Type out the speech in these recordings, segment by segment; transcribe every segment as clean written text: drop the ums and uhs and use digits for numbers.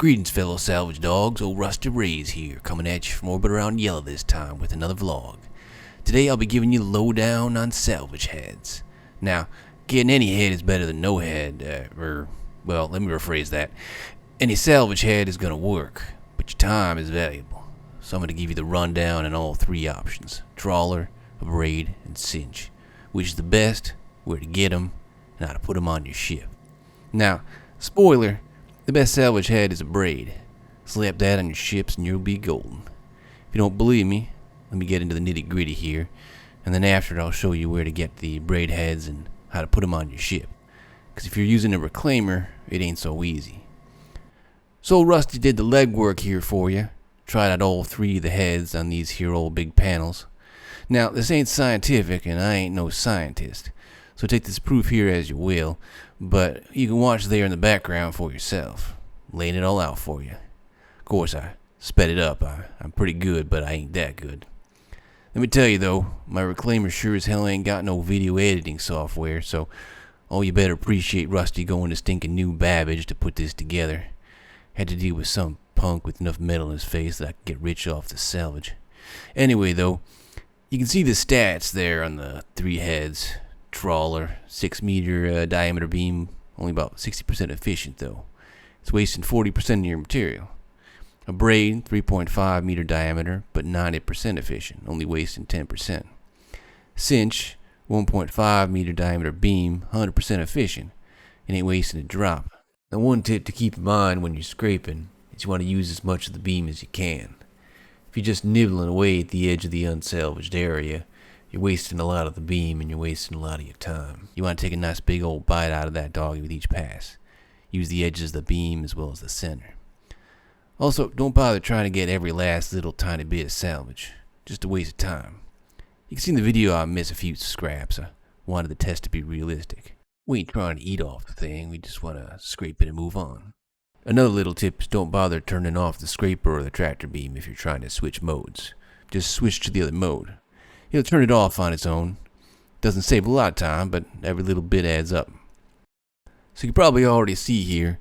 Greetings, fellow salvage dogs. Old Rusty Ray's here, coming at you from orbit around Yellow this time with another vlog. Today I'll be giving you the lowdown on salvage heads. Now, getting any head is better than no head, well, let me rephrase that. Any salvage head is gonna work, but your time is valuable. So I'm gonna give you the rundown on all three options: trawler, abrade, and cinch. Which is the best, where to get them, and how to put them on your ship. Now, spoiler, the best salvage head is abrade. Slap that on your ships and you'll be golden. If you don't believe me, let me get into the nitty gritty here, and then after it I'll show you where to get the abrade heads and how to put them on your ship. Because if you're using a reclaimer, it ain't so easy. So Rusty did the legwork here for you. Tried out all three of the heads on these here old big panels. Now, this ain't scientific, and I ain't no scientist, so take this proof here as you will, but you can watch there in the background for yourself, laying it all out for you. Of course, I sped it up. I'm pretty good, but I ain't that good. Let me tell you though, my reclaimer sure as hell ain't got no video editing software, so all you better appreciate Rusty going to stinking New Babbage to put this together. Had to deal with some punk with enough metal in his face that I could get rich off the salvage. Anyway though, you can see the stats there on the three heads. Trawler, 6-meter diameter beam, only about 60% efficient though. It's wasting 40% of your material. Abrade, 3.5 meter diameter, but 90% efficient, only wasting 10%. Cinch, 1.5 meter diameter beam, 100% efficient, and ain't wasting a drop. Now one tip to keep in mind when you're scraping is you want to use as much of the beam as you can. If you're just nibbling away at the edge of the unsalvaged area, you're wasting a lot of the beam and you're wasting a lot of your time. You want to take a nice big old bite out of that doggy with each pass. Use the edges of the beam as well as the center. Also, don't bother trying to get every last little tiny bit of salvage. Just a waste of time. You can see in the video I miss a few scraps. I wanted the test to be realistic. We ain't trying to eat off the thing, we just want to scrape it and move on. Another little tip is don't bother turning off the scraper or the tractor beam if you're trying to switch modes. Just switch to the other mode. It'll turn it off on its own. Doesn't save a lot of time, but every little bit adds up. So you probably already see here,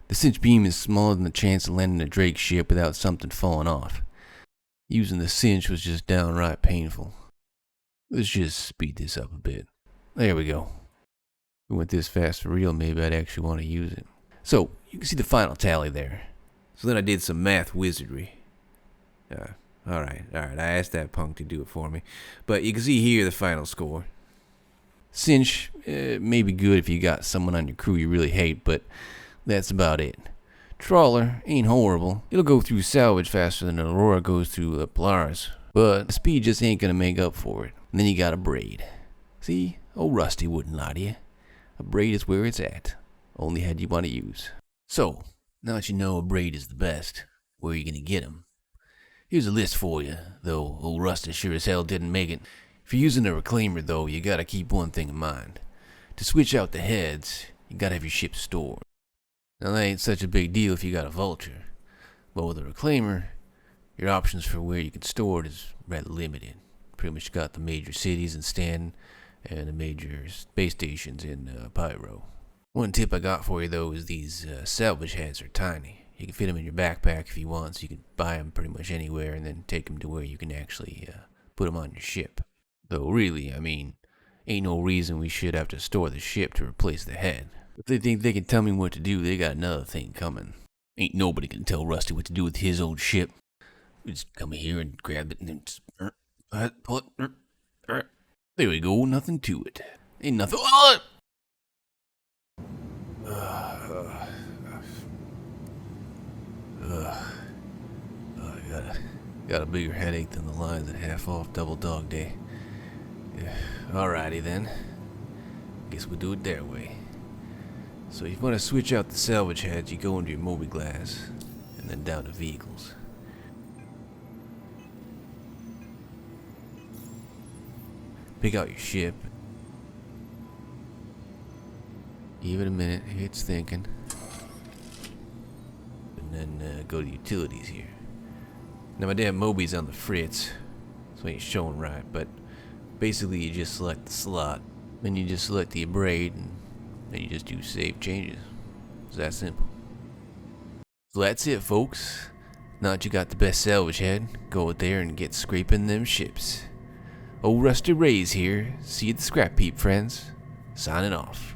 the cinch beam is smaller than the chance of landing a Drake ship without something falling off. Using the cinch was just downright painful. Let's just speed this up a bit. There we go. If we went this fast for real, maybe I'd actually want to use it. So, you can see the final tally there. So then I did some math wizardry. Alright, I asked that punk to do it for me. But you can see here the final score. Cinch may be good if you got someone on your crew you really hate, but that's about it. Trawler ain't horrible. It'll go through salvage faster than Aurora goes through Polaris, but the speed just ain't gonna make up for it. And then you got abrade. See, old Rusty wouldn't lie to you. Abrade is where it's at. Only head you want to use. So, now that you know abrade is the best, where are you gonna get 'em? Here's a list for you, though old Rusty sure as hell didn't make it. If you're using a reclaimer though, you gotta keep one thing in mind. To switch out the heads, you gotta have your ship stored. Now that ain't such a big deal if you got a vulture, but with a reclaimer, your options for where you can store it is rather limited. Pretty much got the major cities in Stanton and the major space stations in Pyro. One tip I got for you though is these salvage heads are tiny. You can fit them in your backpack if you want, so you can buy them pretty much anywhere and then take them to where you can actually put them on your ship. Though really, I mean, ain't no reason we should have to store the ship to replace the head. If they think they can tell me what to do, they got another thing coming. Ain't nobody can tell Rusty what to do with his old ship. We just come here and grab it and then just pull it. There we go, nothing to it. Ain't nothing. Oh! I got a bigger headache than the lines at half off double dog day. Alrighty then. Guess we'll do it their way. So if you want to switch out the salvage heads, you go into your mobi-glass and then down to vehicles. Pick out your ship. Give it a minute, it's thinking. And then go to utilities here. Now my damn Moby's on the fritz, so it ain't showing right, but basically you just select the slot, then you just select the abrade, and then you just do save changes. It's that simple. So that's it, folks. Now that you got the best salvage head, go out there and get scraping them ships. Old Rusty Ray's here. See you at the scrap heap, friends. Signing off.